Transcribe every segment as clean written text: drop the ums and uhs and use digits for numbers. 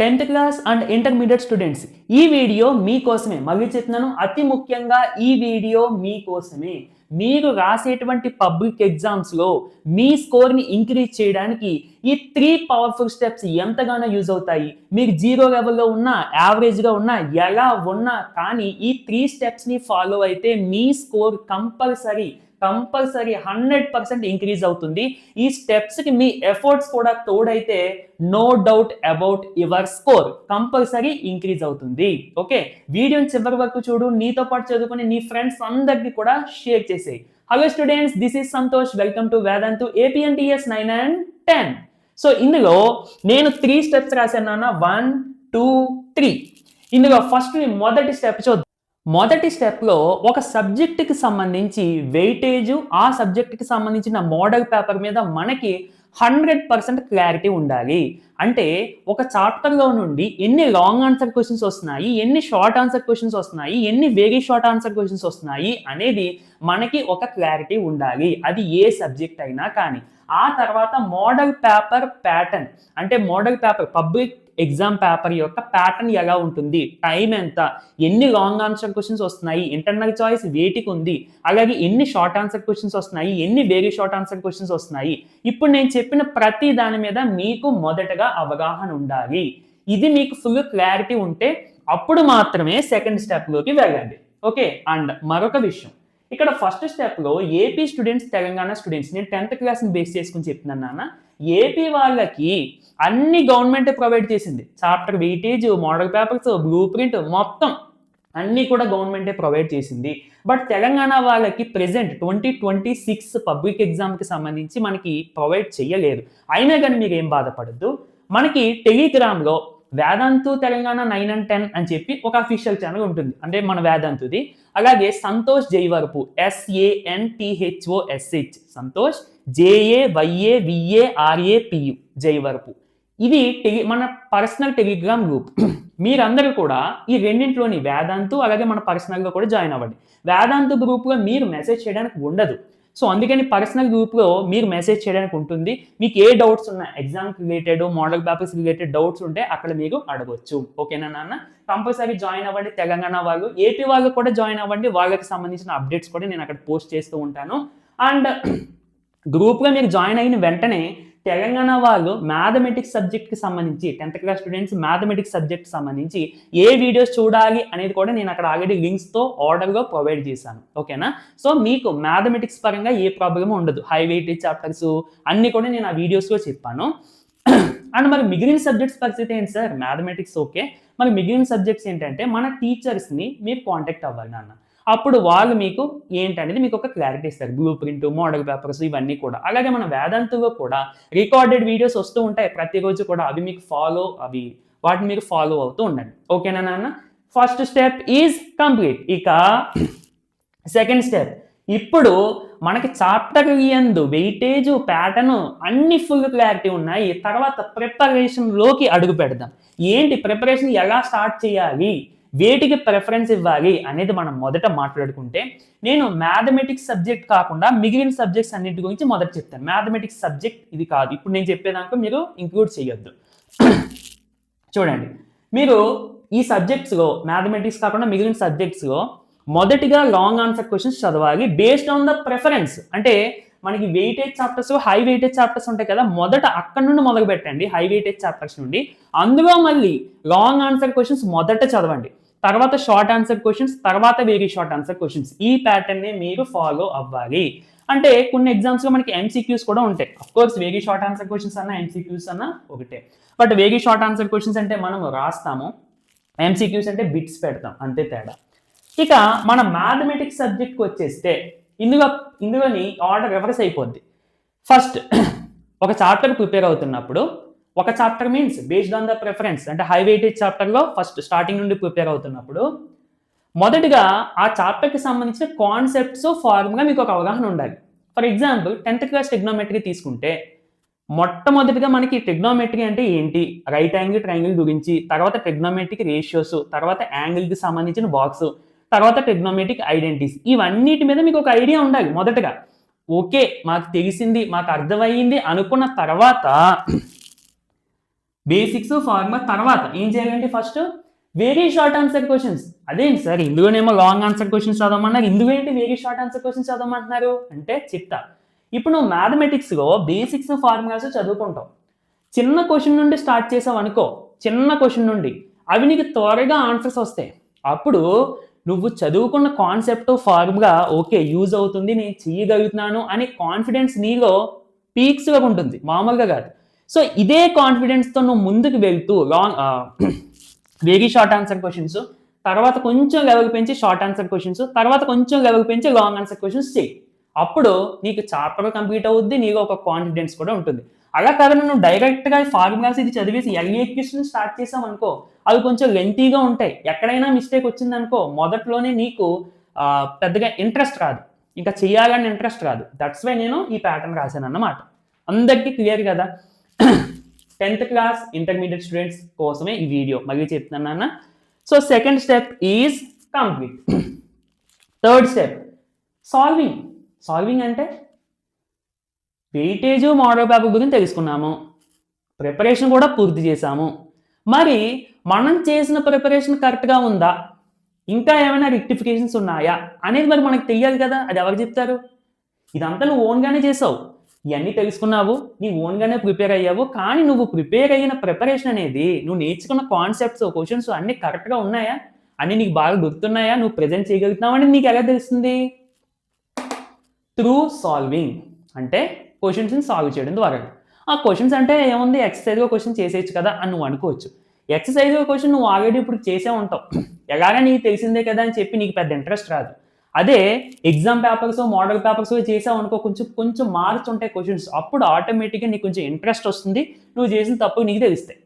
10th class and intermediate students ఈ video మీకోసమే. మళ్ళీ చెప్తున్నాను, అతి ముఖ్యంగా ఈ వీడియో మీకోసమే. మీరు రాసేటువంటి పబ్లిక్ ఎగ్జామ్స్లో మీ స్కోర్ని ఇంక్రీజ్ చేయడానికి ఈ 3 పవర్ఫుల్ స్టెప్స్ ఎంతగానో యూజ్ అవుతాయి. మీరు జీరో లెవెల్లో ఉన్నా, యావరేజ్గా ఉన్నా, ఎలా ఉన్నా కానీ ఈ 3 స్టెప్స్ని ఫాలో అయితే మీ స్కోర్ కంపల్సరీ 100% ఇంక్రీజ్ అవుతుంది. ఈ స్టెప్స్కి మీ ఎఫర్ట్స్ కూడా తోడైతే no doubt about your score compulsory increase అవుతుంది. ఓకే, వీడియోని చివరి వరకు చూడు, నీతో పాటు చదువుకుని నీ ఫ్రెండ్స్ అందరికీ కూడా షేర్ చేసేయి. Hello students, this is Santosh. Welcome to Vedantu APNTS 9 and 10. So ఇందులో నేను 3 స్టెప్స్ రాశాను నాన్న, 1, 2, 3. ఇందులో ఫస్ట్ మొదటి స్టెప్ చూద్దాం. మొదటి స్టెప్లో ఒక సబ్జెక్టుకి సంబంధించి వెయిటేజ్, ఆ సబ్జెక్టుకి సంబంధించిన మోడల్ పేపర్ మీద మనకి 100% క్లారిటీ ఉండాలి. అంటే ఒక చాప్టర్లో నుండి ఎన్ని లాంగ్ ఆన్సర్ క్వశ్చన్స్ వస్తున్నాయి, ఎన్ని షార్ట్ ఆన్సర్ క్వశ్చన్స్ వస్తున్నాయి, ఎన్ని వెరీ షార్ట్ ఆన్సర్ క్వశ్చన్స్ వస్తున్నాయి అనేది మనకి ఒక క్లారిటీ ఉండాలి. అది ఏ సబ్జెక్ట్ అయినా కానీ. ఆ తర్వాత మోడల్ పేపర్ ప్యాటర్న్, అంటే model paper public exam paper యొక్క ప్యాటర్న్ ఎలా ఉంటుంది, టైం ఎంత, ఎన్ని లాంగ్ ఆన్సర్ క్వశ్చన్స్ వస్తున్నాయి, ఇంటర్నల్ చాయిస్ వేటికి ఉంది, అలాగే ఎన్ని షార్ట్ ఆన్సర్ క్వశ్చన్స్ వస్తున్నాయి, ఎన్ని వెరీ షార్ట్ ఆన్సర్ క్వశ్చన్స్ వస్తున్నాయి. ఇప్పుడు నేను చెప్పిన ప్రతి దాని మీద మీకు మొదటగా అవగాహన ఉండాలి. ఇది మీకు ఫుల్ క్లారిటీ ఉంటే అప్పుడు మాత్రమే సెకండ్ స్టెప్లోకి వెళ్ళండి. ఓకే, అండ్ మరొక విషయం, ఇక్కడ ఫస్ట్ స్టెప్లో ఏపీ స్టూడెంట్స్, తెలంగాణ స్టూడెంట్స్, నేను 10th క్లాస్ని బేస్ చేసుకుని చెప్తున్నాను నాన్న. ఏపీ వాళ్ళకి అన్ని గవర్నమెంట్ ప్రొవైడ్ చేసింది. Chapter weightage, model papers, blue print మొత్తం అన్నీ కూడా గవర్నమెంటే ప్రొవైడ్ చేసింది. బట్ తెలంగాణ వాళ్ళకి ప్రెసెంట్ 2026 పబ్లిక్ ఎగ్జామ్కి సంబంధించి మనకి ప్రొవైడ్ చేయలేదు. అయినా కానీ మీరు ఏం బాధపడద్దు, మనకి టెలిగ్రామ్లో వేదాంతు తెలంగాణ 9 and 10 అని చెప్పి ఒక అఫీషియల్ ఛానల్ ఉంటుంది, అంటే మన వేదాంతుది. అలాగే సంతోష్ జైవరపు SANTHOSH, సంతోష్ JAYAVARAPU జైవరపు, ఇది మన పర్సనల్ టెలిగ్రామ్ గ్రూప్. మీరందరూ కూడా ఈ రెండింటిలోని వేదాంతు అలాగే మన పర్సనల్గా కూడా జాయిన్ అవ్వండి. వేదాంతు గ్రూప్లో మీరు మెసేజ్ చేయడానికి ఉండదు. సో అందుకని పర్సనల్ గ్రూప్లో మీరు మెసేజ్ చేయడానికి ఉంటుంది. మీకు ఏ డౌట్స్ ఉన్నా, ఎగ్జామ్కి related, model papers related doubts ఉంటే అక్కడ మీరు అడగొచ్చు. ఓకేనా నాన్న? కంపల్సరీ జాయిన్ అవ్వండి. తెలంగాణ వాళ్ళు, ఏపీ వాళ్ళు కూడా జాయిన్ అవ్వండి. వాళ్ళకి సంబంధించిన అప్డేట్స్ కూడా నేను అక్కడ పోస్ట్ చేస్తూ ఉంటాను. అండ్ గ్రూప్లో మీరు జాయిన్ అయిన వెంటనే తెలంగాణ వాళ్ళు మ్యాథమెటిక్స్ సబ్జెక్ట్కి సంబంధించి 10th క్లాస్ స్టూడెంట్స్ మ్యాథమెటిక్స్ సబ్జెక్ట్కి సంబంధించి ఏ వీడియోస్ చూడాలి అనేది కూడా నేను అక్కడ ఆల్రెడీ లింక్స్తో ఆర్డర్గా ప్రొవైడ్ చేశాను. ఓకేనా? సో మీకు మ్యాథమెటిక్స్ పరంగా ఏ ప్రాబ్లమ్ ఉండదు. హై వెయిటేజ్ చాప్టర్స్ అన్నీ కూడా నేను ఆ వీడియోస్లో చెప్పాను. అండ్ మరి మిగిలిన సబ్జెక్ట్స్ పరిస్థితి ఏంటి సార్? మ్యాథమెటిక్స్ ఓకే, మరి మిగిలిన సబ్జెక్ట్స్ ఏంటంటే మన టీచర్స్ని మీరు కాంటాక్ట్ అవ్వాలి నాన్న. అప్పుడు వాళ్ళు మీకు ఏంటనేది మీకు ఒక క్లారిటీ ఇస్తారు. బ్లూ ప్రింట్, మోడల్ పేపర్స్ ఇవన్నీ కూడా. అలాగే మన వేదాంతులో కూడా రికార్డెడ్ వీడియోస్ వస్తూ ఉంటాయి ప్రతిరోజు కూడా. అవి మీకు వాటిని మీరు ఫాలో అవుతూ ఉండండి. ఓకేనా నాన్న? First step is complete. ఇక సెకండ్ స్టెప్, ఇప్పుడు మనకి చాప్టర్ యందు వెయిటేజ్, ప్యాటర్న్ అన్ని ఫుల్ క్లారిటీ ఉన్నాయి. తర్వాత ప్రిపరేషన్లోకి అడుగు పెడదాం. ఏంటి ప్రిపరేషన్, ఎలా స్టార్ట్ చేయాలి, వేటికి ప్రిఫరెన్స్ ఇవ్వాలి అనేది మనం మొదట మాట్లాడుకుంటే, నేను మ్యాథమెటిక్స్ సబ్జెక్ట్ కాకుండా మిగిలిన సబ్జెక్ట్స్ అన్నింటి గురించి మొదట చెప్తాను. మ్యాథమెటిక్స్ సబ్జెక్ట్ ఇది కాదు, ఇప్పుడు నేను చెప్పేదాకా మీరు ఇంక్లూడ్ చేయొద్దు. చూడండి, మీరు ఈ సబ్జెక్ట్స్లో మ్యాథమెటిక్స్ కాకుండా మిగిలిన సబ్జెక్ట్స్లో మొదటిగా లాంగ్ ఆన్సర్ క్వశ్చన్స్ చదవాలి బేస్డ్ ఆన్ ద ప్రిఫరెన్స్. అంటే మనకి weightage chapters, high weightage chapters ఉంటాయి కదా, మొదట అక్కడ నుండి మొదలు పెట్టండి, హై వెయిటేజ్ చాప్టర్స్ నుండి. అందులో మళ్ళీ లాంగ్ ఆన్సర్ క్వశ్చన్స్ మొదట చదవండి, తర్వాత షార్ట్ ఆన్సర్ క్వశ్చన్స్, తర్వాత వెరీ షార్ట్ ఆన్సర్ క్వశ్చన్స్. ఈ ప్యాటర్న్ మీరు ఫాలో అవ్వాలి. అంటే కొన్ని ఎగ్జామ్స్ లో మనకి MCQs కూడా ఉంటాయి. Of course very short answer questions అన్న MCQs అన్న ఒకటే. But very short answer questions అంటే మనం రాస్తాము, MCQs అంటే బిట్స్ పెడతాం, అంతే తేడా. ఇక మన మ్యాథమెటిక్స్ సబ్జెక్ట్కి వచ్చేస్తే ఇందులోని ఆర్డర్ రివర్స్ అయిపోద్ది. ఫస్ట్ ఒక చాప్టర్ ప్రిపేర్ అవుతున్నప్పుడు, ఒక chapter means based on the preference, అంటే హై వెయిటేజ్ చాప్టర్లో ఫస్ట్ స్టార్టింగ్ నుండి ప్రిపేర్ అవుతున్నప్పుడు మొదటిగా ఆ చాప్టర్కి సంబంధించిన కాన్సెప్ట్స్, ఫార్ములా మీకు ఒక అవగాహన ఉండాలి. For example 10th class trigonometry తీసుకుంటే, మొట్టమొదటిగా మనకి ట్రిగ్నోమెట్రీ అంటే ఏంటి, రైట్ యాంగిల్ ట్రయాంగిల్ గురించి, తర్వాత ట్రిగ్నోమెట్రిక్ రేషియోస్, తర్వాత యాంగిల్కి సంబంధించిన బాక్స్, తర్వాత ట్రిగ్నోమెట్రిక్ ఐడెంటిటీస్, ఇవన్నిటి మీద మీకు ఒక ఐడియా ఉండాలి మొదటగా. ఓకే, మాకు తెలిసింది, మాకు అర్థమయ్యింది అనుకున్న తర్వాత బేసిక్స్ ఫార్ములా తర్వాత ఏం చేయాలంటే first very short answer questions. అదేంటి సార్ ఇందులోనేమో లాంగ్ ఆన్సర్ క్వశ్చన్స్ చదవమన్నారు, ఇందులో ఏంటి వెరీ షార్ట్ ఆన్సర్ క్వశ్చన్స్ చదవమంటున్నారు అంటే చెప్తా. ఇప్పుడు నువ్వు మ్యాథమెటిక్స్లో బేసిక్స్ ఫార్ములాస్ చదువుకుంటావు, చిన్న క్వశ్చన్ నుండి స్టార్ట్ చేసావు అనుకో, చిన్న క్వశ్చన్ నుండి అవి నీకు త్వరగా ఆన్సర్స్ వస్తాయి. అప్పుడు నువ్వు చదువుకున్న కాన్సెప్ట్ ఫార్ములా ఓకే యూజ్ అవుతుంది, నేను చేయగలుగుతున్నాను అనే కాన్ఫిడెన్స్ నీలో పీక్స్గా ఉంటుంది, మామూలుగా కాదు. సో ఇదే కాన్ఫిడెన్స్తో నువ్వు ముందుకు వెళ్తూ వెరీ షార్ట్ ఆన్సర్ క్వశ్చన్స్, తర్వాత కొంచెం లెవెల్ పెంచి షార్ట్ ఆన్సర్ క్వశ్చన్స్, తర్వాత కొంచెం లెవెల్ పెంచి లాంగ్ ఆన్సర్ క్వశ్చన్స్ చేయి. అప్పుడు నీకు చాప్టర్ కంప్లీట్ అవుద్ది, నీకు ఒక కాన్ఫిడెన్స్ కూడా ఉంటుంది. అలా కాకుండా నువ్వు డైరెక్ట్గా ఫార్ములాస్ ఇది చదివేసి ఎల్ఏ క్వశ్చన్ స్టార్ట్ చేసావు అనుకో, అవి కొంచెం లెంతీగా ఉంటాయి. ఎక్కడైనా మిస్టేక్ వచ్చిందనుకో మొదట్లోనే నీకు పెద్దగా ఇంట్రెస్ట్ రాదు, ఇంకా చేయాలని ఇంట్రెస్ట్ రాదు. దట్స్ వై నేను ఈ ప్యాటర్న్ రాశాను అన్నమాట. అందరికీ క్లియర్ కదా? 10th క్లాస్ ఇంటర్మీడియట్ స్టూడెంట్స్ కోసమే ఈ వీడియో మళ్ళీ చెప్తున్నాను అన్న. So second step is complete. Third step solving. Solving అంటే వెయిటేజ్ మోడల్ పేపర్ గురించి తెలుసుకున్నాము, ప్రిపరేషన్ కూడా పూర్తి చేసాము. మరి మనం చేసిన ప్రిపరేషన్ కరెక్ట్గా ఉందా, ఇంకా ఏమైనా రెక్టిఫికేషన్స్ ఉన్నాయా అనేది మరి మనకు తెలియాలి కదా. అది ఎవరు చెప్తారు? ఇదంతా నువ్వు ఓన్గానే చేసావు, ఇవన్నీ తెలుసుకున్నావు, నీ ఓన్గానే ప్రిపేర్ అయ్యావు. కానీ నువ్వు ప్రిపేర్ అయిన ప్రిపరేషన్ అనేది నువ్వు నేర్చుకున్న కాన్సెప్ట్స్ క్వశ్చన్స్ అన్నీ కరెక్ట్గా ఉన్నాయా, అన్నీ నీకు బాగా గుర్తున్నాయా, నువ్వు ప్రజెంట్ చేయగలుగుతున్నావు అని నీకు ఎలా తెలుస్తుంది? Through solving. అంటే క్వశ్చన్స్ని సాల్వ్ చేయడం ద్వారా. ఆ క్వశ్చన్స్ అంటే ఏముంది, ఎక్సర్సైజ్గా క్వశ్చన్ చేసేయచ్చు కదా అని నువ్వు అనుకోవచ్చు. ఎక్సర్సైజ్గా క్వశ్చన్ నువ్వు ఆల్రెడీ ఇప్పుడు చేసే ఉంటావు, ఎలాగా నీకు తెలిసిందే కదా అని చెప్పి నీకు పెద్ద ఇంట్రెస్ట్ రాదు. అదే ఎగ్జామ్ పేపర్స్ మోడల్ పేపర్స్ చేసావు అనుకో, కొంచెం మార్క్స్ ఉంటాయి క్వశ్చన్స్, అప్పుడు ఆటోమేటిక్గా నీకు కొంచెం ఇంట్రెస్ట్ వస్తుంది, నువ్వు చేసిన తప్పు నీకు తెలుస్తాయి.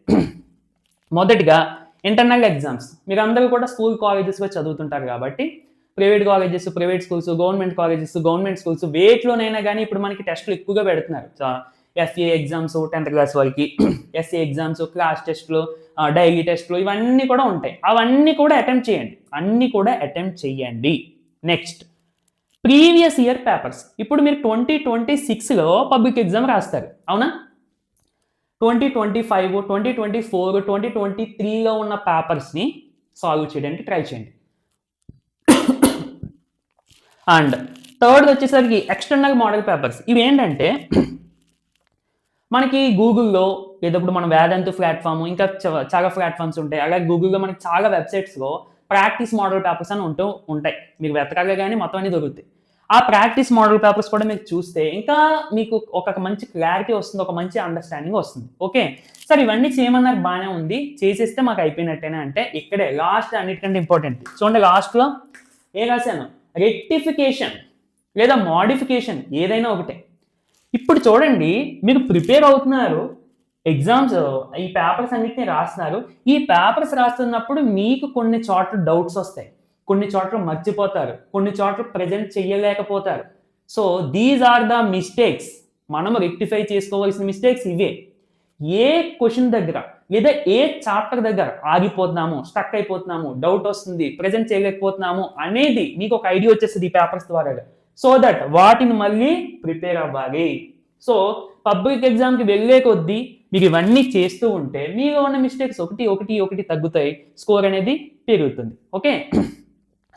మొదటిగా ఇంటర్నల్ ఎగ్జామ్స్. మీరు అందరూ కూడా స్కూల్ కాలేజెస్లో చదువుతుంటారు కాబట్టి private colleges, private schools, government colleges, government schools వేట్లోనైనా కానీ ఇప్పుడు మనకి టెస్టులు ఎక్కువగా పెడుతున్నారు. ఎస్ఏ ఎగ్జామ్స్ 10th క్లాస్ వరకు, ఎస్ఏ ఎగ్జామ్స్, క్లాస్ టెస్టులు, డైలీ టెస్టులు ఇవన్నీ కూడా ఉంటాయి. అవన్నీ కూడా అటెంప్ట్ చేయండి, అన్నీ కూడా అటెంప్ట్ చేయండి. Next previous year papers. ఇప్పుడు మీరు 2026లో పబ్లిక్ ఎగ్జామ్ రాస్తారు, అవునా? 2025, 2024, 2023లో ఉన్న పేపర్స్ని సాల్వ్ చేయడానికి ట్రై చేయండి. అండ్ థర్డ్ వచ్చేసరికి ఎక్స్టర్నల్ మోడల్ పేపర్స్. ఇవి ఏంటంటే మనకి గూగుల్లో లేదా ఇప్పుడు మన వేదాంత్ ప్లాట్ఫామ్, ఇంకా చాలా ప్లాట్ఫామ్స్ ఉంటాయి. అలాగే గూగుల్లో మనకి చాలా వెబ్సైట్స్లో ప్రాక్టీస్ మోడల్ పేపర్స్ అని ఉంటాయి. మీకు వెతకాలి కానీ మొత్తం అన్ని దొరుకుతాయి. ఆ ప్రాక్టీస్ మోడల్ పేపర్స్ కూడా మీకు చూస్తే ఇంకా మీకు ఒక మంచి క్లారిటీ వస్తుంది, ఒక మంచి అండర్స్టాండింగ్ వస్తుంది. ఓకే సార్, ఇవన్నీ చేయమన్నారు, బాగానే ఉంది, చేసేస్తే మాకు అయిపోయినట్టేనా అంటే ఇక్కడే లాస్ట్ అన్నిటికంటే ఇంపార్టెంట్. చూడండి లాస్ట్లో ఏం రాశాను, రెక్టిఫికేషన్ లేదా మోడిఫికేషన్ ఏదైనా ఒకటే. ఇప్పుడు చూడండి, మీరు ప్రిపేర్ అవుతున్నారు, ఎగ్జామ్స్ ఈ పేపర్స్ అన్నిటిని రాస్తున్నారు. ఈ పేపర్స్ రాస్తున్నప్పుడు మీకు కొన్ని చోట్ల డౌట్స్ వస్తాయి, కొన్ని చోట్ల మర్చిపోతారు, కొన్ని చోట్ల ప్రజెంట్ చేయలేకపోతారు. So these are the mistakes. మనం రెక్టిఫై చేసుకోవాల్సిన మిస్టేక్స్ ఇవే. ఏ క్వశ్చన్ దగ్గర లేదా ఏ చాప్టర్ దగ్గర ఆగిపోతున్నాము, స్టక్ అయిపోతున్నాము, డౌట్ వస్తుంది, ప్రజెంట్ చేయలేకపోతున్నాము అనేది మీకు ఒక ఐడియా వచ్చేస్తుంది ఈ పేపర్స్ ద్వారా. సో దట్ వాటిని మళ్ళీ ప్రిపేర్ అవ్వాలి. సో పబ్లిక్ ఎగ్జామ్కి వెళ్ళే కొద్దీ మీకు ఇవన్నీ చేస్తూ ఉంటే మీలో ఉన్న మిస్టేక్స్ ఒకటి తగ్గుతాయి, స్కోర్ అనేది పెరుగుతుంది. ఓకే,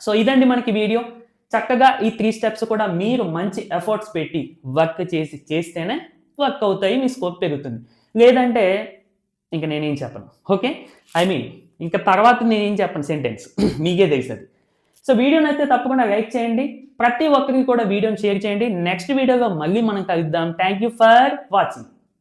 సో ఇదండి మనకి వీడియో. చక్కగా ఈ 3 స్టెప్స్ కూడా మీరు మంచి ఎఫర్ట్స్ పెట్టి వర్క్ చేస్తేనే వర్క్ అవుతాయి, మీ స్కోర్ పెరుగుతుంది. లేదంటే ఇంకా నేనేం చెప్పను. ఓకే, ఇంకా తర్వాత నేనేం చెప్పను, సెంటెన్స్ మీకే తెలుస్తుంది. సో వీడియోని అయితే తప్పకుండా లైక్ చేయండి, ప్రతి ఒక్కరికి కూడా వీడియోని షేర్ చేయండి. నెక్స్ట్ వీడియోలో మళ్ళీ మనం కలుద్దాం. Thank you for watching.